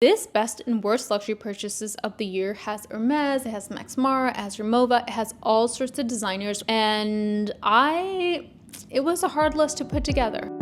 This best and worst luxury purchases of the year has Hermes, it has Max Mara, it has Rimowa, it has all sorts of designers, and it was a hard list to put together.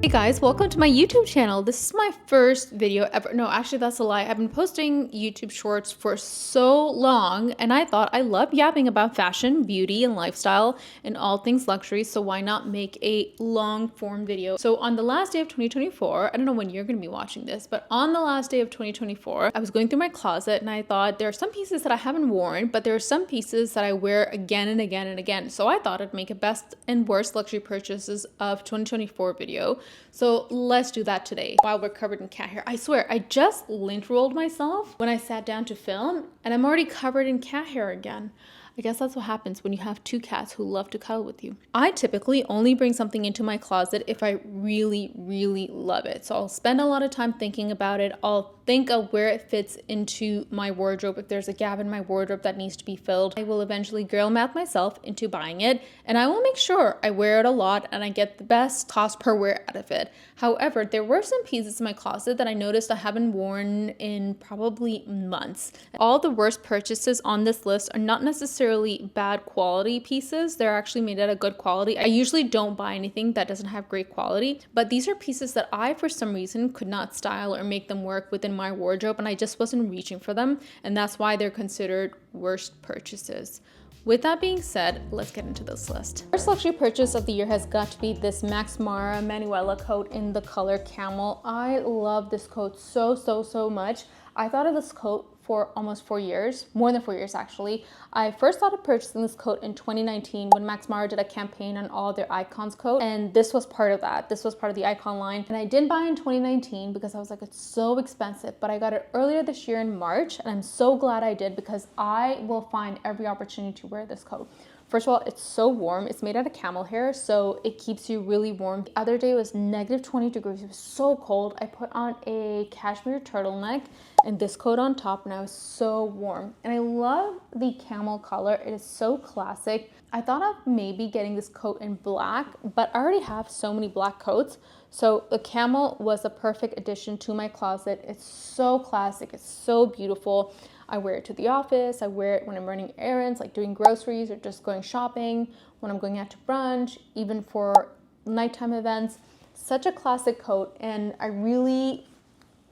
Hey guys, welcome to my YouTube channel. This is my first video ever. No, actually that's a lie. I've been posting YouTube shorts for so long, and I thought I love yapping about fashion, beauty, and lifestyle and all things luxury, so why not make a long form video? So on the last day of 2024, I don't know when you're going to be watching this, but on the last day of 2024, I was going through my closet and I thought there are some pieces that I haven't worn, but there are some pieces that I wear again and again and again. So I thought I'd make a best and worst luxury purchases of 2024 video. So let's do that today while we're covered in cat hair. I swear, I just lint rolled myself when I sat down to film and I'm already covered in cat hair again. I guess that's what happens when you have two cats who love to cuddle with you. I typically only bring something into my closet if I really, really love it. So I'll spend a lot of time thinking about it. I'll think of where it fits into my wardrobe. If there's a gap in my wardrobe that needs to be filled, I will eventually girl math myself into buying it, and I will make sure I wear it a lot and I get the best cost per wear out of it. However, there were some pieces in my closet that I noticed I haven't worn in probably months. All the worst purchases on this list are not necessarily bad quality pieces. They're actually made out of good quality. I usually don't buy anything that doesn't have great quality, but these are pieces that I, for some reason, could not style or make them work within my wardrobe, and I just wasn't reaching for them, and that's why they're considered worst purchases. With that being said, let's get into this list. First luxury purchase of the year has got to be this Max Mara Manuela coat in the color camel. I love this coat so much. I thought of this coat for almost 4 years, more than 4 years actually. I first thought of purchasing this coat in 2019 when Max Mara did a campaign on all their icons coat, and this was part of that. This was part of the icon line, and I didn't buy it in 2019 because I was like, it's so expensive, but I got it earlier this year in March, and I'm so glad I did because I will find every opportunity to wear this coat. First of all, it's so warm. It's made out of camel hair, so it keeps you really warm. The other day was negative 20 degrees. It was so cold. I put on a cashmere turtleneck and this coat on top, and I was so warm. And I love the camel color. It is so classic. I thought of maybe getting this coat in black, but I already have so many black coats. So the camel was a perfect addition to my closet. It's so classic. It's so beautiful. I wear it to the office. I wear it when I'm running errands, like doing groceries or just going shopping, when I'm going out to brunch, even for nighttime events. Such a classic coat, and I really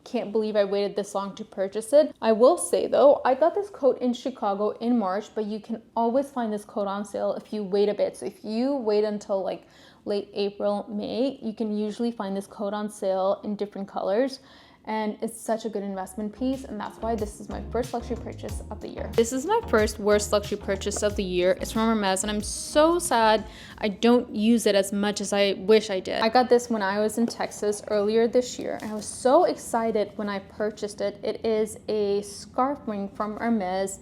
can't believe I waited this long to purchase it. I will say though, I got this coat in Chicago in March, but you can always find this coat on sale if you wait a bit. So if you wait until like late April, May, you can usually find this coat on sale in different colors. And it's such a good investment piece, and that's why this is my first luxury purchase of the year. This is my first worst luxury purchase of the year. It's from Hermes, and I'm so sad I don't use it as much as I wish I did. I got this when I was in Texas earlier this year, and I was so excited when I purchased it. It is a scarf ring from Hermes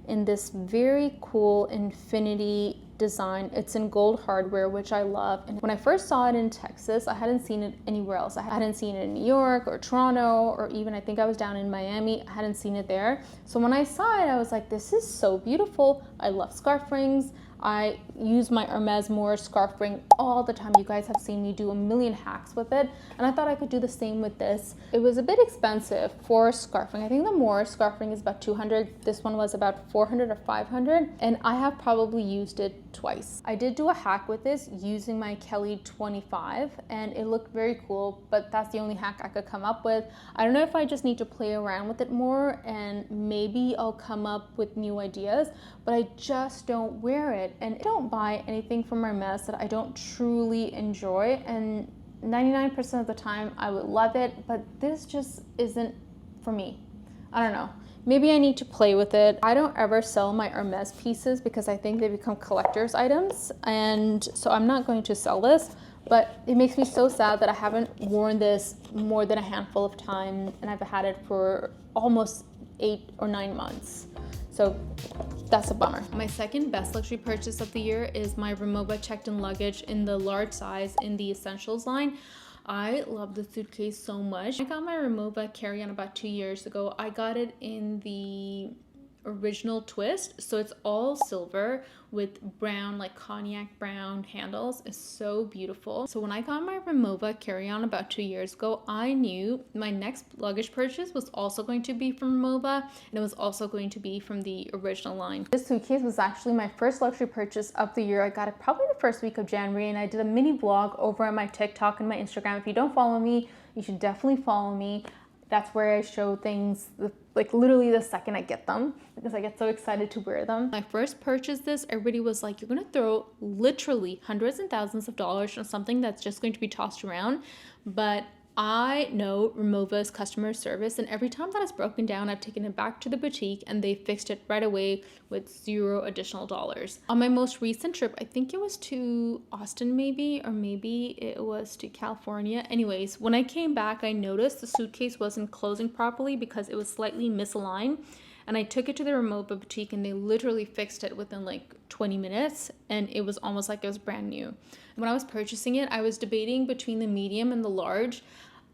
in this very cool infinity design. It's in gold hardware, which I love. And when I first saw it in Texas, I hadn't seen it anywhere else. I hadn't seen it in New York or Toronto, or even I think I was down in Miami. I hadn't seen it there. So when I saw it, I was like, this is so beautiful. I love scarf rings. I use my Hermes Moore scarf ring all the time. You guys have seen me do a million hacks with it, and I thought I could do the same with this. It was a bit expensive for a scarf ring. I think the Moore scarf ring is about $200. This one was about $400 or $500, and I have probably used it twice. I did do a hack with this using my Kelly 25, and it looked very cool, but that's the only hack I could come up with. I don't know if I just need to play around with it more, and maybe I'll come up with new ideas, but I just don't wear it. And I don't buy anything from Hermes that I don't truly enjoy, and 99% of the time I would love it, but this just isn't for me. I don't know. Maybe I need to play with it. I don't ever sell my Hermes pieces because I think they become collector's items, and so I'm not going to sell this, but it makes me so sad that I haven't worn this more than a handful of times, and I've had it for almost 8 or 9 months. So that's a bummer. My second best luxury purchase of the year is my Rimowa checked-in luggage in the large size in the Essentials line. I love the suitcase so much. I got my Rimowa carry-on about 2 years ago. I got it in the original twist. So it's all silver with brown, like cognac brown handles. It's so beautiful. So when I got my Rimowa carry-on about 2 years ago, I knew my next luggage purchase was also going to be from Rimowa, and it was also going to be from the original line. This suitcase was actually my first luxury purchase of the year. I got it probably the first week of January, and I did a mini vlog over on my TikTok and my Instagram. If you don't follow me, you should definitely follow me. That's where I show things like literally the second I get them, because I get so excited to wear them. When I first purchased this, everybody was like, you're gonna throw literally hundreds and thousands of dollars on something that's just going to be tossed around. But I know Rimowa's customer service, and every time that it's broken down, I've taken it back to the boutique and they fixed it right away with $0 additional dollars. On my most recent trip, I think it was to Austin maybe, or maybe it was to California. Anyways, when I came back, I noticed the suitcase wasn't closing properly because it was slightly misaligned. And I took it to the Rimowa boutique and they literally fixed it within like 20 minutes, and it was almost like it was brand new. And when I was purchasing it, I was debating between the medium and the large.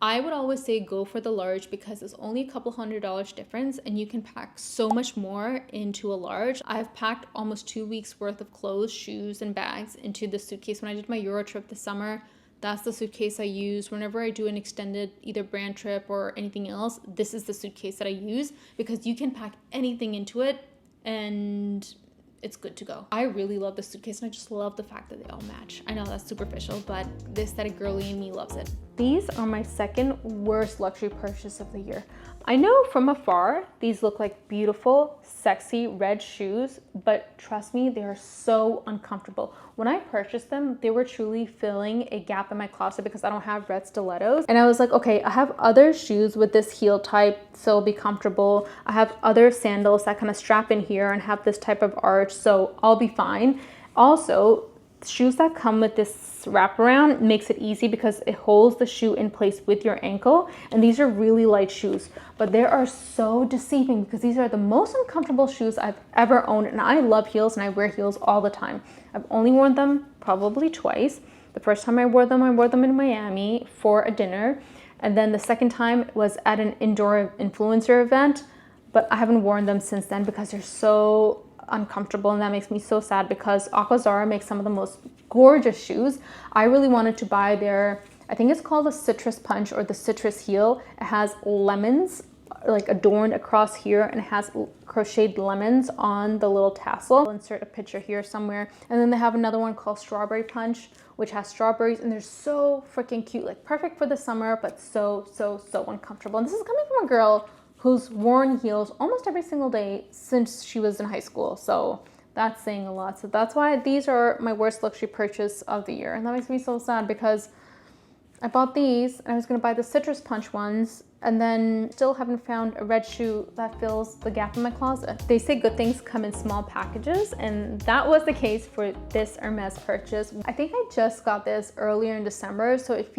I would always say go for the large because it's only a couple $100 difference and you can pack so much more into a large. I've packed almost 2 weeks worth of clothes, shoes, and bags into the suitcase. When I did my Euro trip this summer, that's the suitcase I use. Whenever I do an extended either brand trip or anything else, this is the suitcase that I use because you can pack anything into it and it's good to go. I really love the suitcase and I just love the fact that they all match. I know that's superficial, but the aesthetic girly in me loves it. These are my second worst luxury purchase of the year. I know from afar, these look like beautiful, sexy red shoes, but trust me, they are so uncomfortable. When I purchased them, they were truly filling a gap in my closet because I don't have red stilettos. And I was like, okay, I have other shoes with this heel type, so it'll be comfortable. I have other sandals that kind of strap in here and have this type of arch, so I'll be fine. Also, shoes that come with this wraparound makes it easy because it holds the shoe in place with your ankle, and these are really light shoes, but they are so deceiving because these are the most uncomfortable shoes I've ever owned, and I love heels and I wear heels all the time. I've only worn them probably twice. The first time I wore them in Miami for a dinner, and then the second time was at an indoor influencer event, but I haven't worn them since then because they're so uncomfortable, and that makes me so sad because Aquazzara makes some of the most gorgeous shoes. I really wanted to buy their, I think it's called the citrus punch or the citrus heel. It has lemons like adorned across here, and it has crocheted lemons on the little tassel. I'll insert a picture here somewhere. And then they have another one called strawberry punch, which has strawberries, and they're so freaking cute, like perfect for the summer, but so uncomfortable. And this is coming from a girl who's worn heels almost every single day since she was in high school. So that's saying a lot. So that's why these are my worst luxury purchase of the year. And that makes me so sad because I bought these and I was gonna buy the citrus punch ones, and then still haven't found a red shoe that fills the gap in my closet. They say good things come in small packages, and that was the case for this Hermes purchase. I think I just got this earlier in December, so it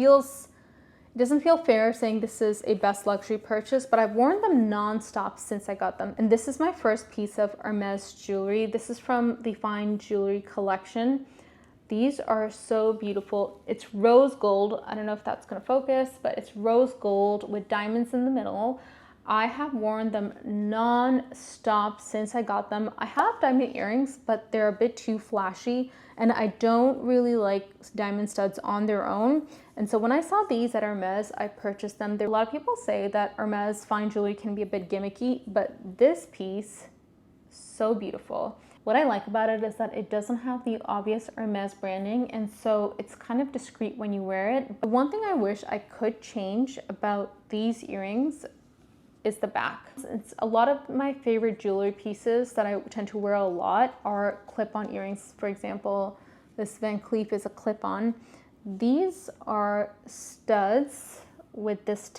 doesn't feel fair saying this is a best luxury purchase, but I've worn them non-stop since I got them. And this is my first piece of Hermes jewelry. This is from the Fine Jewelry collection. These are so beautiful. It's rose gold. I don't know if that's gonna focus, but it's rose gold with diamonds in the middle. I have worn them non-stop since I got them. I have diamond earrings, but they're a bit too flashy, and I don't really like diamond studs on their own. And so when I saw these at Hermes, I purchased them. A lot of people say that Hermes fine jewelry can be a bit gimmicky, but this piece, so beautiful. What I like about it is that it doesn't have the obvious Hermes branding, and so it's kind of discreet when you wear it. But one thing I wish I could change about these earrings is the back. It's a lot of my favorite jewelry pieces that I tend to wear a lot are clip-on earrings. For example, this Van Cleef is a clip-on. These are studs with this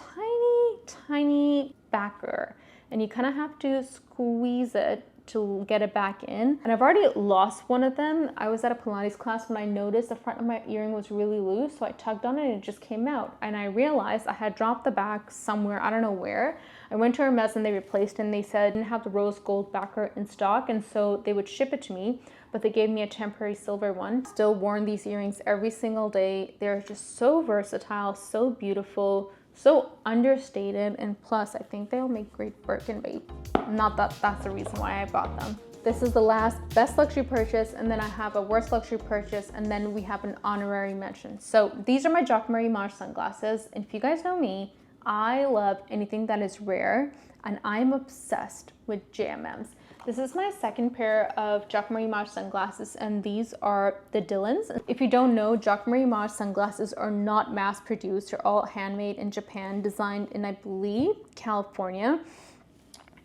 tiny backer, and you kind of have to squeeze it to get it back in. And I've already lost one of them. I was at a Pilates class when I noticed the front of my earring was really loose, so I tugged on it and it just came out. And I realized I had dropped the back somewhere, I don't know where. I went to Hermes and they replaced it, and they said didn't have the rose gold backer in stock, and so they would ship it to me, but they gave me a temporary silver one. Still worn these earrings every single day. They're just so versatile, so beautiful, So understated, and plus I think they'll make great Birkin babe. Not that that's the reason why I bought them. This is the last best luxury purchase, and then I have a worst luxury purchase, and then we have an honorary mention. So these are my Joaquin Mari sunglasses, and if you guys know me, I love anything that is rare, and I'm obsessed with JMMs. This is my second pair of Joaquin Mari sunglasses, and these are the Dylans. If you don't know, Joaquin Mari sunglasses are not mass produced. They're all handmade in Japan, designed in, I believe, California.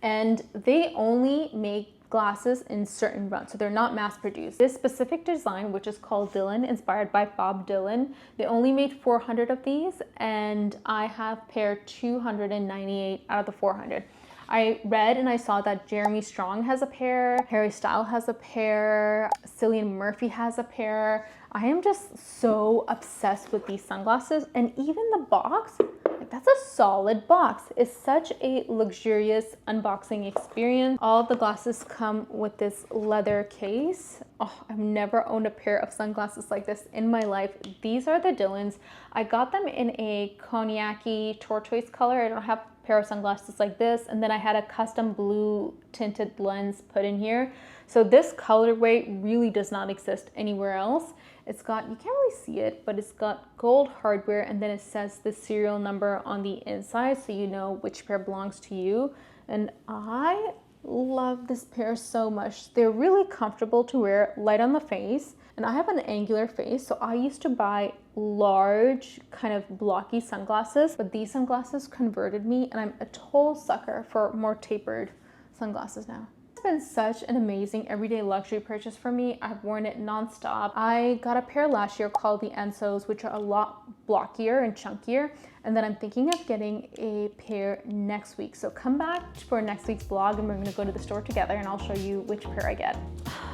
And they only make glasses in certain runs, so they're not mass produced. This specific design, which is called Dylan, inspired by Bob Dylan, they only made 400 of these, and I have pair 298 out of the 400. I read and I saw that Jeremy Strong has a pair, Harry Styles has a pair, Cillian Murphy has a pair. I am just so obsessed with these sunglasses, and even the box, like, that's a solid box. It's such a luxurious unboxing experience. All of the glasses come with this leather case. Oh, I've never owned a pair of sunglasses like this in my life. These are the Dylans. I got them in a cognac-y tortoise color. I don't have a pair of sunglasses like this. And then I had a custom blue tinted lens put in here. So this colorway really does not exist anywhere else. It's got, you can't really see it, but it's got gold hardware, and then it says the serial number on the inside so you know which pair belongs to you. And I love this pair so much. They're really comfortable to wear, light on the face, and I have an angular face, so I used to buy large kind of blocky sunglasses, but these sunglasses converted me, and I'm a total sucker for more tapered sunglasses now. Been such an amazing everyday luxury purchase for me. I've worn it nonstop. I got a pair last year called the Ensos, which are a lot blockier and chunkier, and then I'm thinking of getting a pair next week. So come back for next week's vlog, and we're going to go to the store together, and I'll show you which pair I get.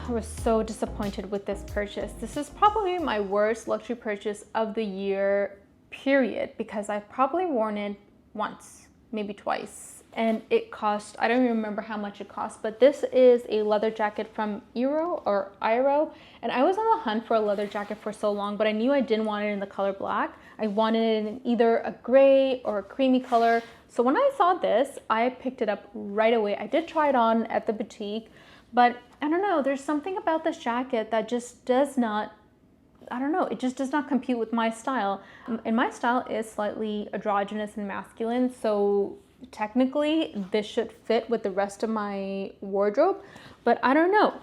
I was so disappointed with this purchase. This is probably my worst luxury purchase of the year, period, because I've probably worn it once, maybe twice. And it cost, I don't even remember how much it cost, but this is a leather jacket from Iro, and I was on the hunt for a leather jacket for so long, but I knew I didn't want it in the color black. I wanted it in either a gray or a creamy color. So when I saw this, I picked it up right away. I did try it on at the boutique, but I don't know, there's something about this jacket that just does not, I don't know, it just does not compute with my style. And my style is slightly androgynous and masculine, so technically this should fit with the rest of my wardrobe, but I don't know.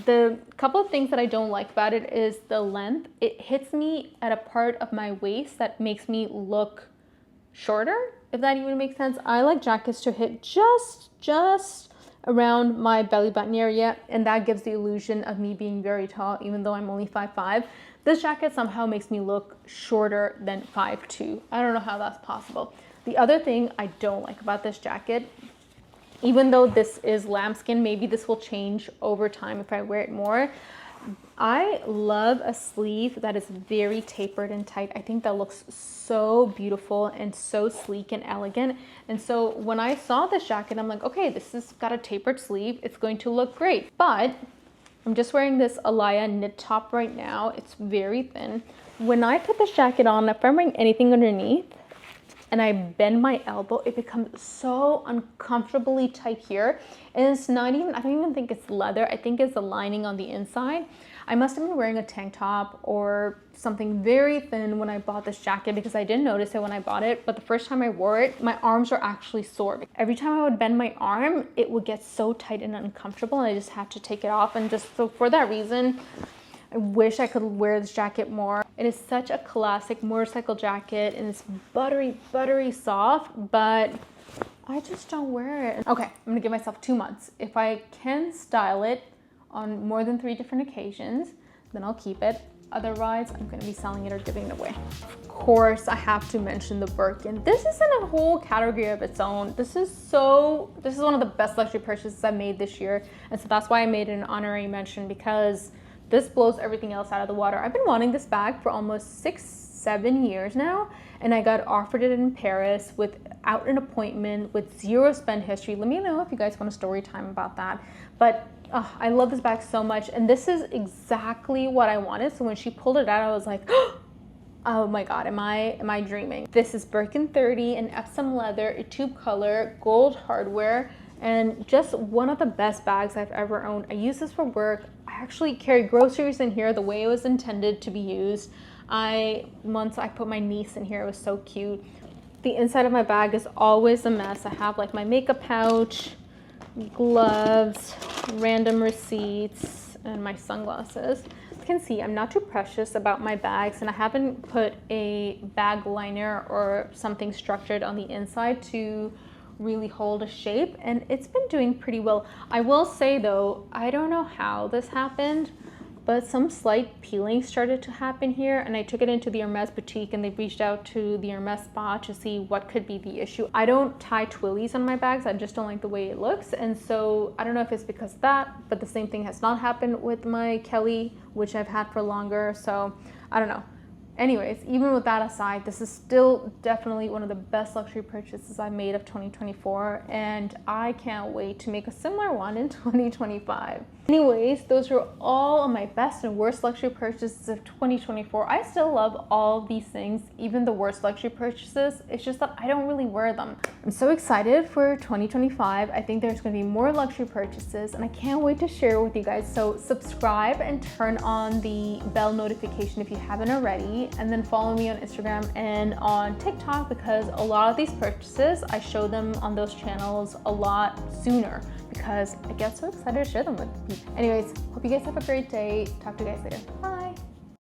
The couple of things that I don't like about it is the length. It hits me at a part of my waist that makes me look shorter, if that even makes sense. I like jackets to hit just around my belly button area, and that gives the illusion of me being very tall, even though I'm only 5'5". This jacket somehow makes me look shorter than 5'2". I don't know how that's possible. The other thing I don't like about this jacket, even though this is lambskin, maybe this will change over time if I wear it more. I love a sleeve that is very tapered and tight. I think that looks so beautiful and so sleek and elegant. And so when I saw this jacket, I'm like, okay, this has got a tapered sleeve. It's going to look great. But I'm just wearing this Alaya knit top right now. It's very thin. When I put this jacket on, if I'm wearing anything underneath, and I bend my elbow, it becomes so uncomfortably tight here. And it's not even, I don't even think it's leather. I think it's the lining on the inside. I must have been wearing a tank top or something very thin when I bought this jacket, because I didn't notice it when I bought it. But the first time I wore it, my arms were actually sore. Every time I would bend my arm, it would get so tight and uncomfortable, and I just had to take it off. And just so for that reason, I wish I could wear this jacket more. It is such a classic motorcycle jacket, and it's buttery soft, but I just don't wear it. Okay, I'm gonna give myself 2 months. If I can style it on more than 3 different occasions, then I'll keep it. Otherwise, I'm gonna be selling it or giving it away. Of course, I have to mention the Birkin. This is in a whole category of its own. This is one of the best luxury purchases I made this year. And so that's why I made it an honorary mention, because this blows everything else out of the water. I've been wanting this bag for almost 6-7 years now, and I got offered it in Paris without an appointment, with 0 spend history. Let me know if you guys want a story time about that. But I love this bag so much, and this is exactly what I wanted. So when she pulled it out, I was like, oh, Oh my god, am I dreaming? This is Birkin 30 in Epsom leather, a tube color, gold hardware, and just one of the best bags I've ever owned. I use this for work. I actually carry groceries in here the way it was intended to be used. Once I put my niece in here, it was so cute. The inside of my bag is always a mess. I have like my makeup pouch, gloves, random receipts, and my sunglasses. As you can see, I'm not too precious about my bags, and I haven't put a bag liner or something structured on the inside to really hold a shape, and it's been doing pretty well. I will say though, I don't know how this happened, but some slight peeling started to happen here, and I took it into the Hermes boutique, and they reached out to the Hermes spa to see what could be the issue. I don't tie twillies on my bags. I just don't like the way it looks, and so I don't know if it's because of that, but the same thing has not happened with my Kelly, which I've had for longer, so I don't know. Anyways, even with that aside, this is still definitely one of the best luxury purchases I made of 2024, and I can't wait to make a similar one in 2025. Anyways, those were all of my best and worst luxury purchases of 2024. I still love all of these things, even the worst luxury purchases. It's just that I don't really wear them. I'm so excited for 2025. I think there's going to be more luxury purchases, and I can't wait to share with you guys. So subscribe and turn on the bell notification if you haven't already, and then follow me on Instagram and on TikTok, because a lot of these purchases, I show them on those channels a lot sooner because I get so excited to share them with people. Anyways, hope you guys have a great day. Talk to you guys later. Bye.